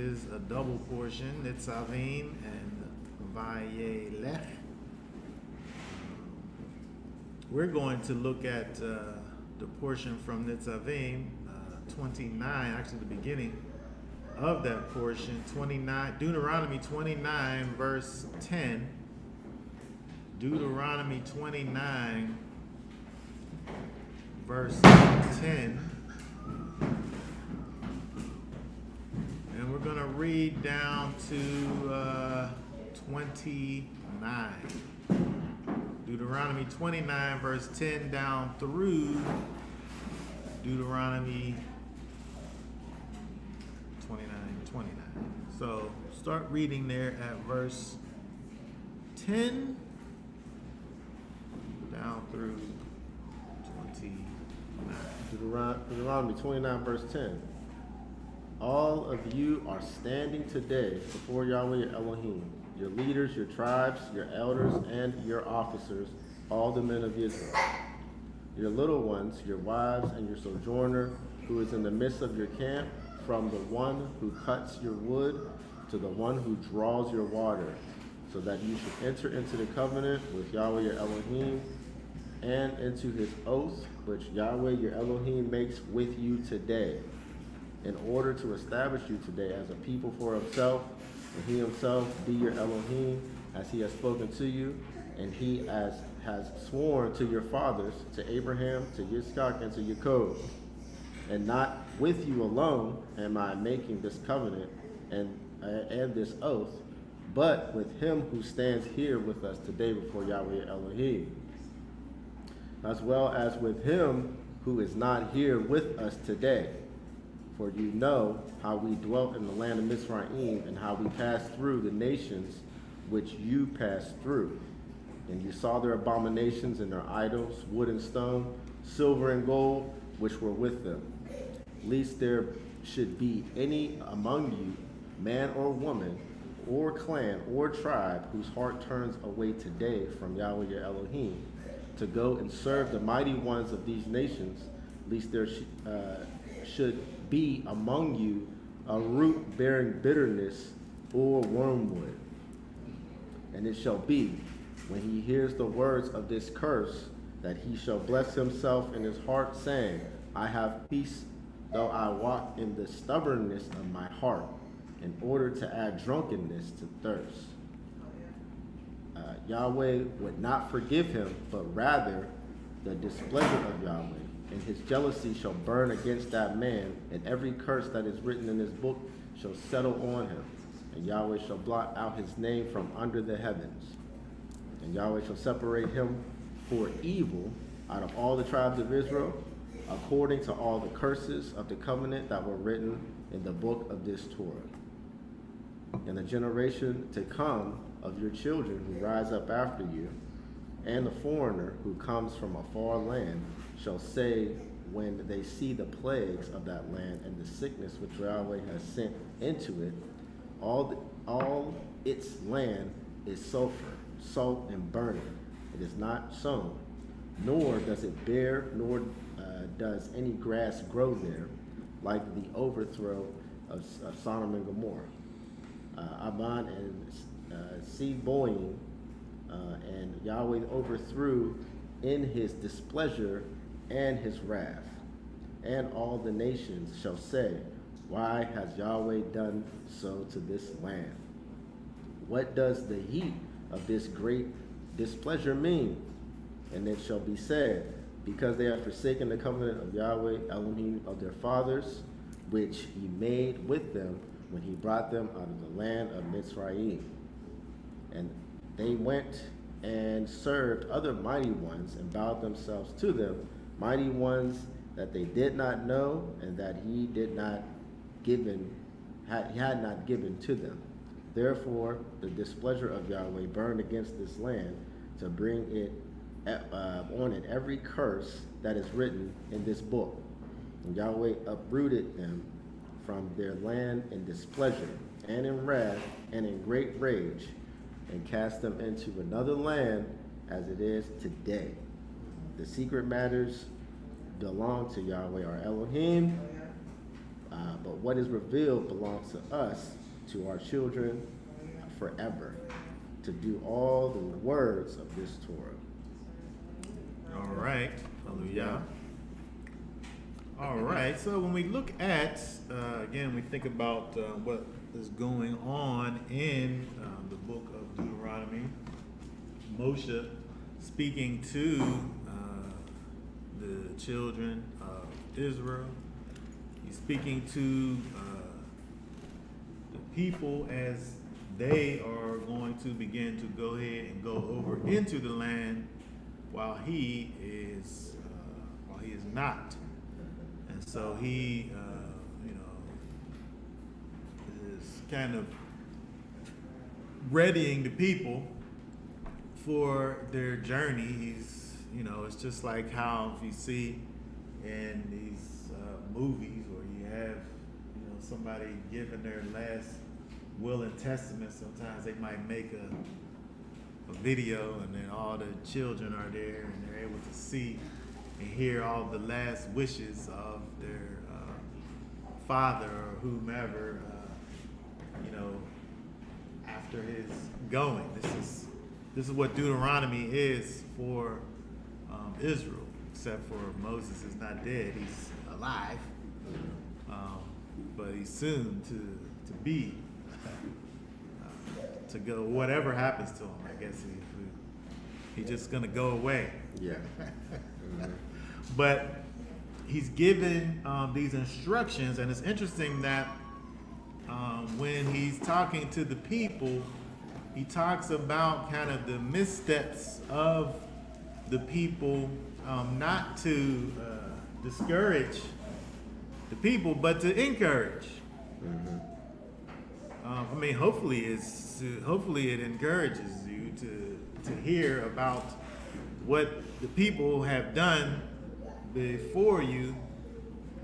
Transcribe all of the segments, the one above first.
is a double portion, Nitzavim-Vayelech. We're going to look at the portion from Nitzavim 29, actually the beginning of that portion, 29, Deuteronomy 29, verse 10. Deuteronomy 29, verse 10. And we're going to read down to 29. Deuteronomy 29, verse 10 down through Deuteronomy 29. So start reading there at verse 10 down through 29. Deuteronomy 29, verse 10. All of you are standing today before Yahweh your Elohim, your leaders, your tribes, your elders, and your officers, all the men of Israel. Your little ones, your wives, and your sojourner who is in the midst of your camp, from the one who cuts your wood to the one who draws your water, so that you should enter into the covenant with Yahweh your Elohim, and into his oath which Yahweh your Elohim makes with you today, in order to establish you today as a people for himself, and he himself be your Elohim, as he has spoken to you, and he has sworn to your fathers, to Abraham, to Yitzchak, and to Jacob. And not with you alone am I making this covenant and this oath, but with him who stands here with us today before Yahweh Elohim, as well as with him who is not here with us today. For you know how we dwelt in the land of Mizraim, and how we passed through the nations which you passed through. And you saw their abominations and their idols, wood and stone, silver and gold, which were with them. Lest there should be any among you, man or woman, or clan or tribe, whose heart turns away today from Yahweh your Elohim, to go and serve the mighty ones of these nations, lest there should be among you a root bearing bitterness or wormwood. And it shall be, when he hears the words of this curse, that he shall bless himself in his heart, saying, I have peace, though I walk in the stubbornness of my heart, in order to add drunkenness to thirst. Yahweh would not forgive him, but rather the displeasure of Yahweh, and his jealousy shall burn against that man, and every curse that is written in this book shall settle on him. And Yahweh shall blot out his name from under the heavens. And Yahweh shall separate him for evil out of all the tribes of Israel, according to all the curses of the covenant that were written in the book of this Torah. And the generation to come of your children who rise up after you, and the foreigner who comes from a far land, shall say, when they see the plagues of that land and the sickness which Yahweh has sent into it, all its land is sulfur, salt, and burning. It is not sown, nor does it bear, nor does any grass grow there, like the overthrow of Sodom and Gomorrah. Ammon and Seboim, and Yahweh overthrew in his displeasure and his wrath. And all the nations shall say, why has Yahweh done so to this land? What does the heat of this great displeasure mean? And it shall be said, because they have forsaken the covenant of Yahweh Elohim of their fathers, which he made with them when he brought them out of the land of Mizraim. And they went and served other mighty ones and bowed themselves to them, mighty ones that they did not know, and that he had not given to them. Therefore, the displeasure of Yahweh burned against this land, to bring it on it every curse that is written in this book. And Yahweh uprooted them from their land in displeasure, and in wrath, and in great rage, and cast them into another land as it is today. The secret matters belong to Yahweh our Elohim. But what is revealed belongs to us, to our children, forever, to do all the words of this Torah. All right. Hallelujah. All right. So when we look at, again, we think about what is going on in the book of Deuteronomy. Moshe speaking to the children of Israel. He's speaking to the people as they are going to begin to go ahead and go over into the land while he is not. And so he is kind of readying the people for their journey. He's, it's just like how if you see in these movies where you have, somebody giving their last will and testament. Sometimes they might make a video, and then all the children are there, and they're able to see and hear all the last wishes of their father or whomever, after his going. This is what Deuteronomy is for Israel, except for Moses is not dead; he's alive, but he's soon to be to go. Whatever happens to him, I guess he's just gonna go away. Yeah. But he's given these instructions, and it's interesting that when he's talking to the people, he talks about kind of the missteps of the people, not to discourage the people, but to encourage. Hopefully it encourages you to hear about what the people have done before you,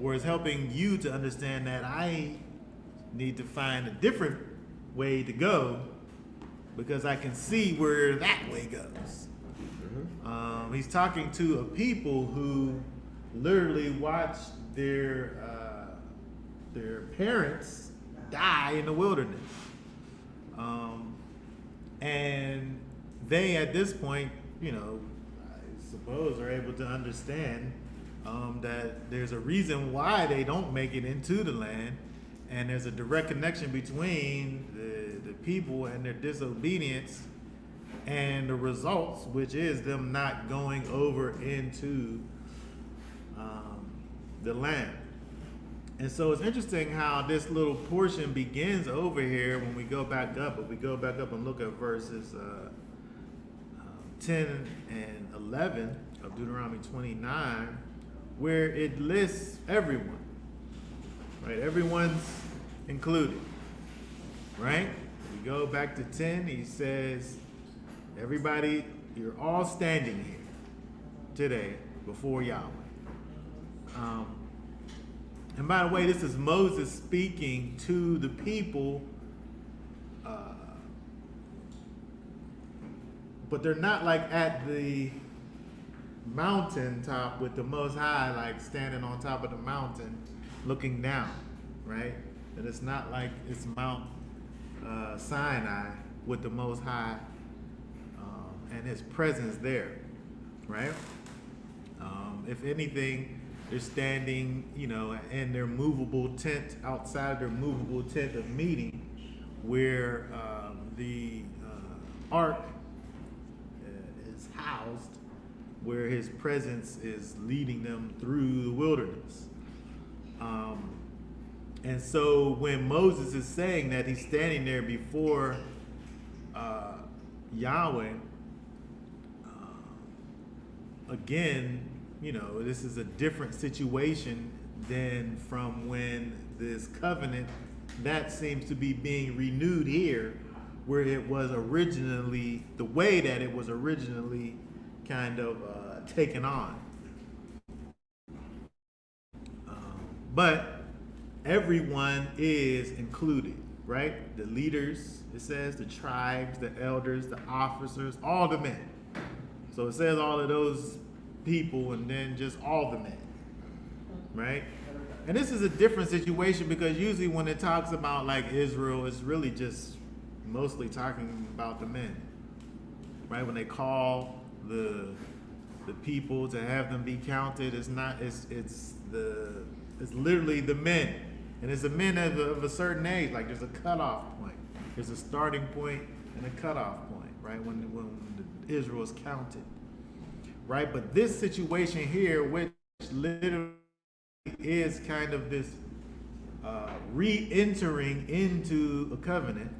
or is helping you to understand that I need to find a different way to go because I can see where that way goes. He's talking to a people who literally watched their parents die in the wilderness, and they at this point, I suppose, are able to understand that there's a reason why they don't make it into the land, and there's a direct connection between the people and their disobedience and the results, which is them not going over into the land. And so it's interesting how this little portion begins over here when we go back up. But we go back up and look at verses 10 and 11 of Deuteronomy 29, where it lists everyone, right? Everyone's included, right? We go back to 10, he says, everybody, you're all standing here today before Yahweh. And by the way, this is Moses speaking to the people, but they're not like at the mountaintop with the Most High, like standing on top of the mountain looking down, right? And it's not like it's Mount Sinai with the Most High and his presence there, right? If anything, they're standing, in their movable tent, outside their movable tent of meeting, where the ark is housed, where his presence is leading them through the wilderness. And so when Moses is saying that he's standing there before Yahweh, again, this is a different situation than from when this covenant, that seems to be being renewed here, where it was originally, the way that it was originally kind of taken on. But everyone is included, right? The leaders, it says, the tribes, the elders, the officers, all the men. So it says all of those people, and then just all the men, right? And this is a different situation because usually when it talks about like Israel, it's really just mostly talking about the men, right? When they call the people to have them be counted, it's literally the men, and it's the men of a certain age. Like there's a cutoff point, there's a starting point and a cutoff point, right? When Israel is counted, right? But this situation here, which literally is kind of this re-entering into a covenant.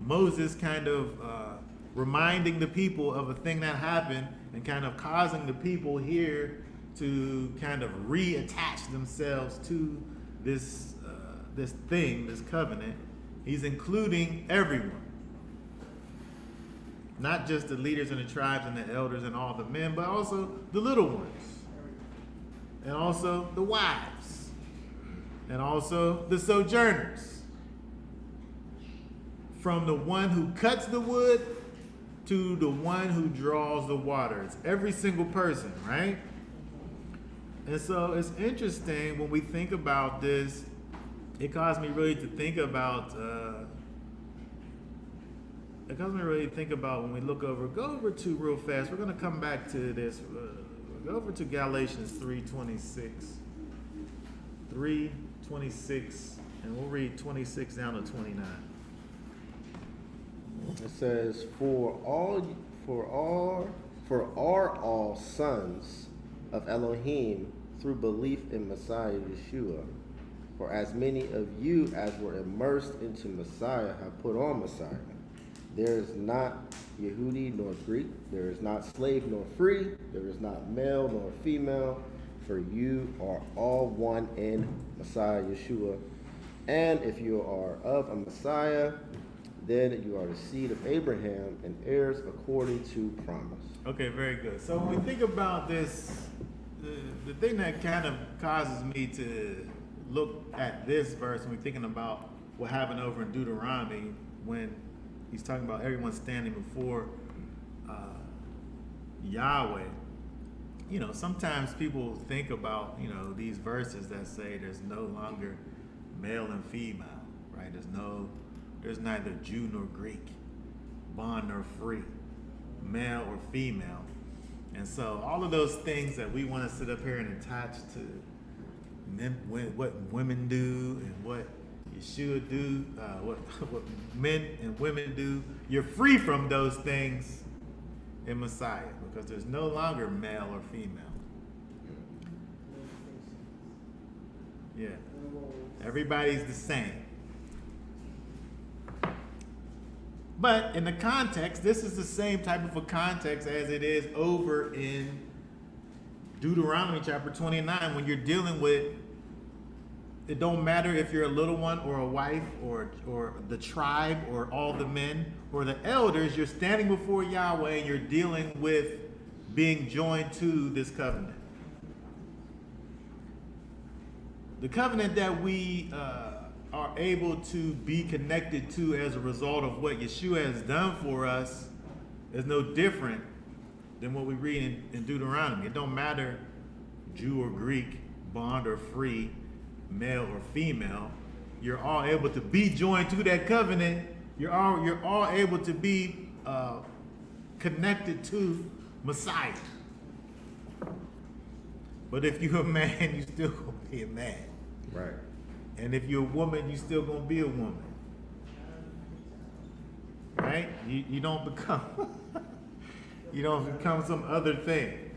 Moses kind of reminding the people of a thing that happened and kind of causing the people here to kind of reattach themselves to this this covenant. He's including everyone, not just the leaders and the tribes and the elders and all the men, but also the little ones. And also the wives, and also the sojourners. From the one who cuts the wood to the one who draws the water. It's every single person, right? And so it's interesting when we think about this, it caused me really to think about, when we look over, go over to real fast, we're going to come back to this, go over to Galatians 3:26. 3:26, and we'll read 26 down to 29. It says, For are all sons of Elohim through belief in Messiah Yeshua. For as many of you as were immersed into Messiah have put on Messiah. There is not Yehudi nor Greek, there is not slave nor free, there is not male nor female, for you are all one in Messiah Yeshua. And if you are of a Messiah, then you are the seed of Abraham and heirs according to promise. Okay, very good. So when we think about this, the thing that kind of causes me to look at this verse when we're thinking about what happened over in Deuteronomy when he's talking about everyone standing before Yahweh. You know, sometimes people think about, you know, these verses that say there's no longer male and female, right? There's neither Jew nor Greek, bond nor free, male or female. And so all of those things that we want to sit up here and attach to what women do and what Yeshua do, what men and women do, you're free from those things in Messiah because there's no longer male or female. Yeah. Everybody's the same. But in the context, this is the same type of a context as it is over in Deuteronomy chapter 29 when you're dealing with, it don't matter if you're a little one or a wife or the tribe or all the men or the elders, you're standing before Yahweh and you're dealing with being joined to this covenant. The covenant that we are able to be connected to as a result of what Yeshua has done for us is no different than what we read in Deuteronomy. It don't matter Jew or Greek, bond or free, male or female. You're all able to be joined to that covenant. You're all able to be connected to Messiah. But if you're a man, you still gonna be a man. Right. And if you're a woman, you still gonna be a woman. Right? You don't become you don't become some other thing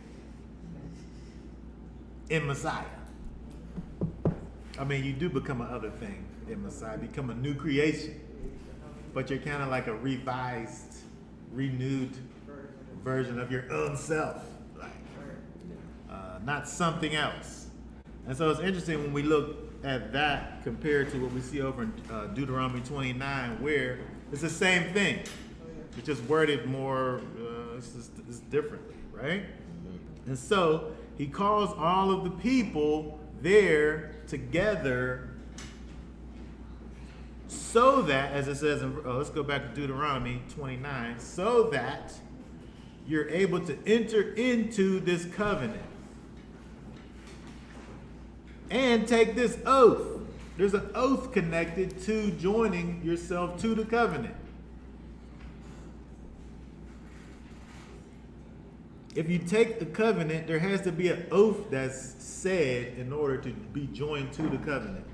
in Messiah. I mean, you do become another thing in Messiah, become a new creation. But you're kind of like a revised, renewed version of your own self. Like, not something else. And so it's interesting when we look at that compared to what we see over in Deuteronomy 29, where it's the same thing. It's just worded more, it's differently, right? Mm-hmm. And so he calls all of the people there together so that, as it says, let's go back to Deuteronomy 29, so that you're able to enter into this covenant. And take this oath. There's an oath connected to joining yourself to the covenant. If you take the covenant, there has to be an oath that's said in order to be joined to the covenant.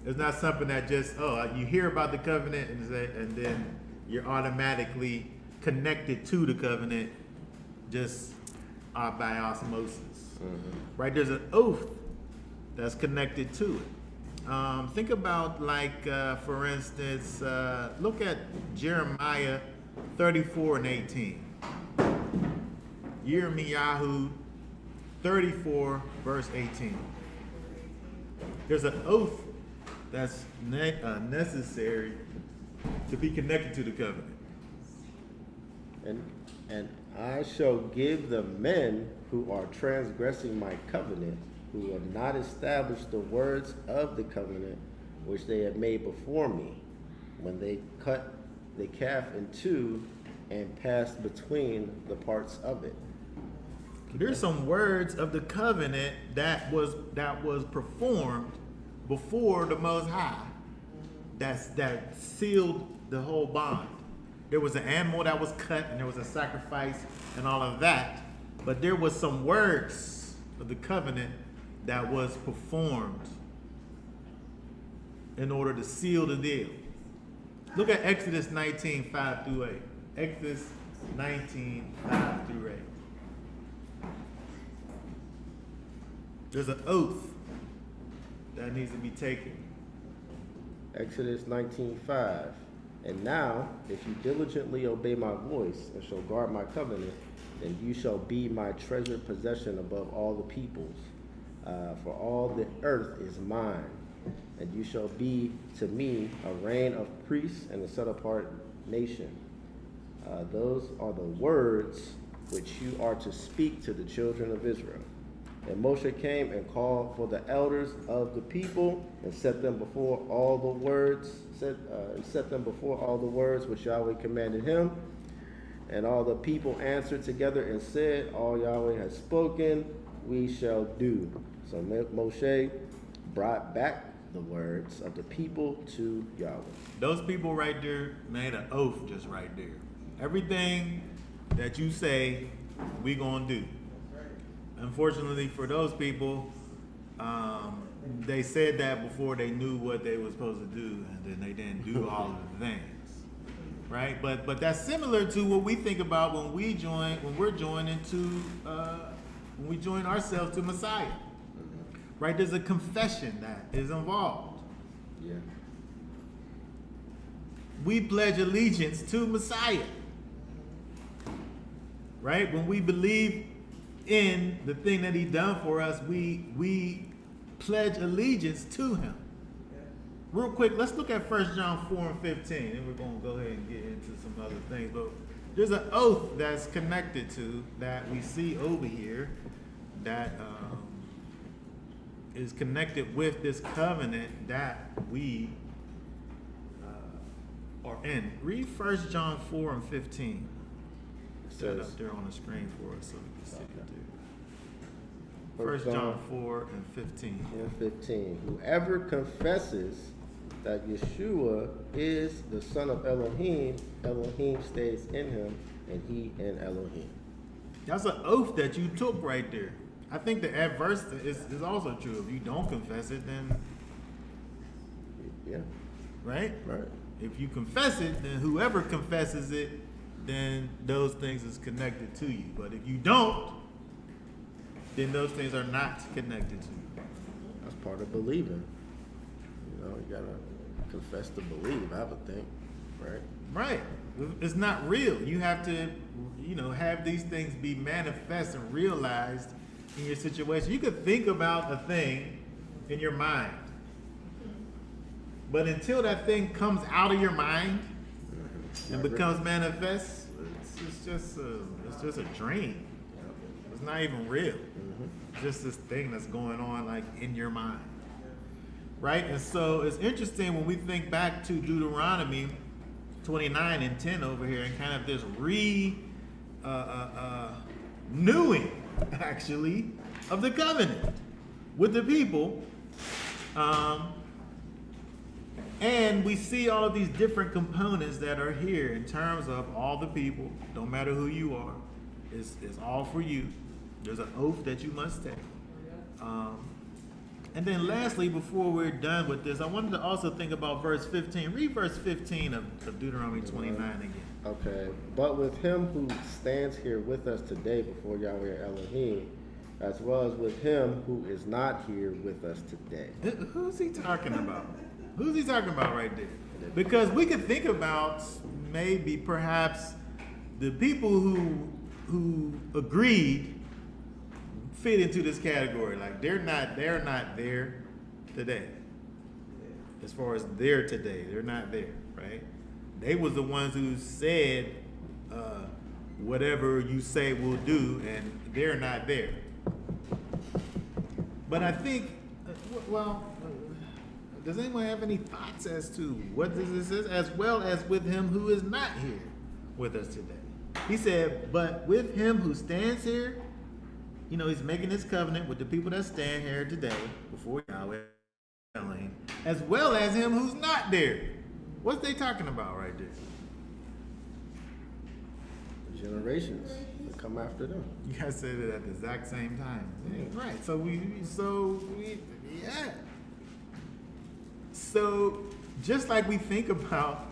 It's not something that just, you hear about the covenant and then you're automatically connected to the covenant just by osmosis. Mm-hmm. Right? There's an oath that's connected to it. Think about for instance, look at Jeremiah 34 and 18. Yirmiyahu 34 verse 18. There's an oath that's necessary to be connected to the covenant. And I shall give the men who are transgressing my covenant, who will not establish the words of the covenant which they have made before me, when they cut the calf in two and passed between the parts of it. There's some words of the covenant that was performed before the Most High that sealed the whole bond. There was an animal that was cut and there was a sacrifice and all of that, but there was some words of the covenant that was performed in order to seal the deal. Look at Exodus 19, 5 through 8. Exodus 19, 5 through 8. There's an oath that needs to be taken. Exodus 19:5. And now, if you diligently obey my voice and shall guard my covenant, then you shall be my treasured possession above all the peoples. For all the earth is mine, and you shall be to me a reign of priests and a set-apart nation. Those are the words which you are to speak to the children of Israel. And Moshe came and called for the elders of the people and set them before all the words, which Yahweh commanded him. And all the people answered together and said, all Yahweh has spoken, we shall do. So Moshe brought back the words of the people to Yahweh. Those people right there made an oath just right there. Everything that you say, we gonna do. Unfortunately for those people, they said that before they knew what they were supposed to do, and then they didn't do all of the things, right? But that's similar to what we think about when we join ourselves to Messiah, right? There's a confession that is involved. Yeah. We pledge allegiance to Messiah, right? When we believe in the thing that he done for us, we pledge allegiance to him. Real quick, let's look at 1 John 4 and 15, and we're going to go ahead and get into some other things. But there's an oath that's connected to that we see over here that is connected with this covenant that we are in. Read 1 John 4 and 15. Set it up there on the screen for us so we can see it there. 1 John 4 and 15. And 15. Whoever confesses that Yeshua is the Son of Elohim, Elohim stays in him, and he in Elohim. That's an oath that you took right there. I think the adverse is also true. If you don't confess it, then yeah, right. Right. If you confess it, then whoever confesses it, then those things is connected to you. But if you don't, then those things are not connected to you. That's part of believing. You know, you gotta confess to believe, I would think, right? Right. It's not real. You have to, have these things be manifest and realized in your situation. You could think about a thing in your mind, but until that thing comes out of your mind and becomes manifest, it's just a dream. It's not even real. It's just this thing that's going on like in your mind, right? And so it's interesting when we think back to Deuteronomy 29 and 10 over here, and kind of this renewing actually, of the covenant with the people. And we see all of these different components that are here in terms of all the people, no matter who you are, it's all for you. There's an oath that you must take. And then lastly, before we're done with this, I wanted to also think about verse 15. Read verse 15 of Deuteronomy 29 again. Okay. But with him who stands here with us today before Yahweh Elohim, as well as with him who is not here with us today. Who's he talking about? Who's he talking about right there? Because we could think about maybe perhaps the people who agreed fit into this category. Like they're not there today. As far as there today, they're not there, right? They was the ones who said whatever you say we'll do, and they're not there. But I think, does anyone have any thoughts as to what this is? As well as with him who is not here with us today. He said, but with him who stands here, he's making this covenant with the people that stand here today before Yahweh, as well as him who's not there. What's they talking about right there? Generations that come after them. You guys said it at the exact same time. Yeah, right. So yeah. So just like we think about,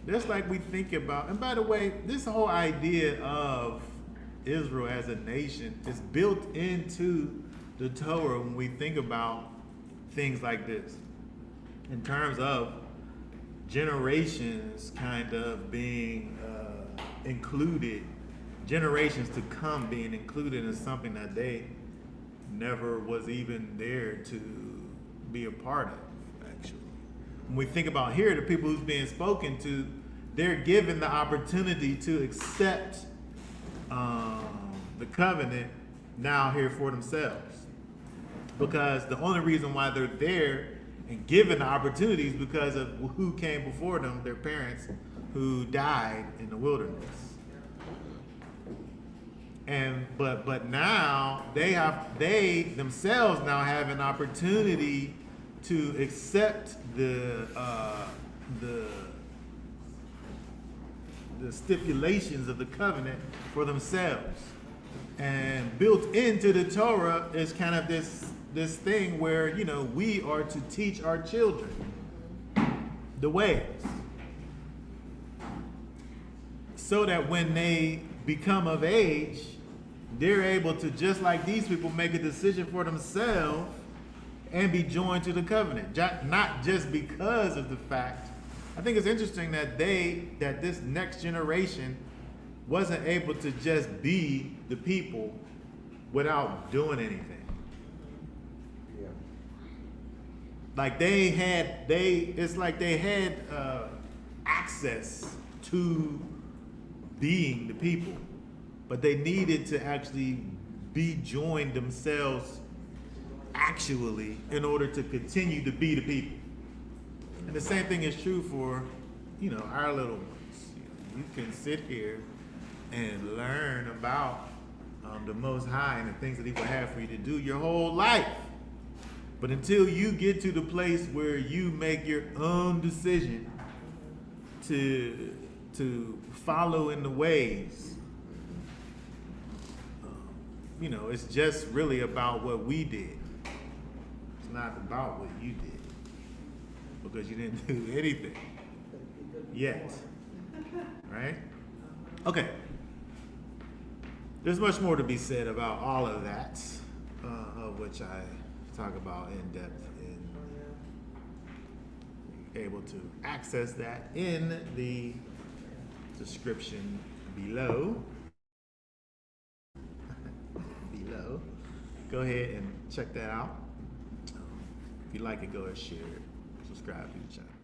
and by the way, this whole idea of Israel as a nation is built into the Torah when we think about things like this, in terms of generations kind of being included, generations to come being included in something that they never was even there to be a part of, actually. When we think about here, the people who's being spoken to, they're given the opportunity to accept the covenant now here for themselves. Because the only reason why they're there and given the opportunities because of who came before them, their parents who died in the wilderness. But now they themselves now have an opportunity to accept the stipulations of the covenant for themselves. And built into the Torah is kind of this thing where, we are to teach our children the ways, so that when they become of age, they're able to, just like these people, make a decision for themselves and be joined to the covenant. Not just because of the fact. I think it's interesting that this next generation wasn't able to just be the people without doing anything. Yeah. Like they had access to being the people, but they needed to actually be joined themselves actually in order to continue to be the people. And the same thing is true for, our little ones. You can sit here and learn about the Most High and the things that He will have for you to do your whole life. But until you get to the place where you make your own decision to follow in the ways, it's just really about what we did. It's not about what you did, because you didn't do anything yet, right? Okay. There's much more to be said about all of that, of which I talk about in depth, and able to access that in the description below. Go ahead and check that out. If you like it, go ahead and share it, subscribe to the channel.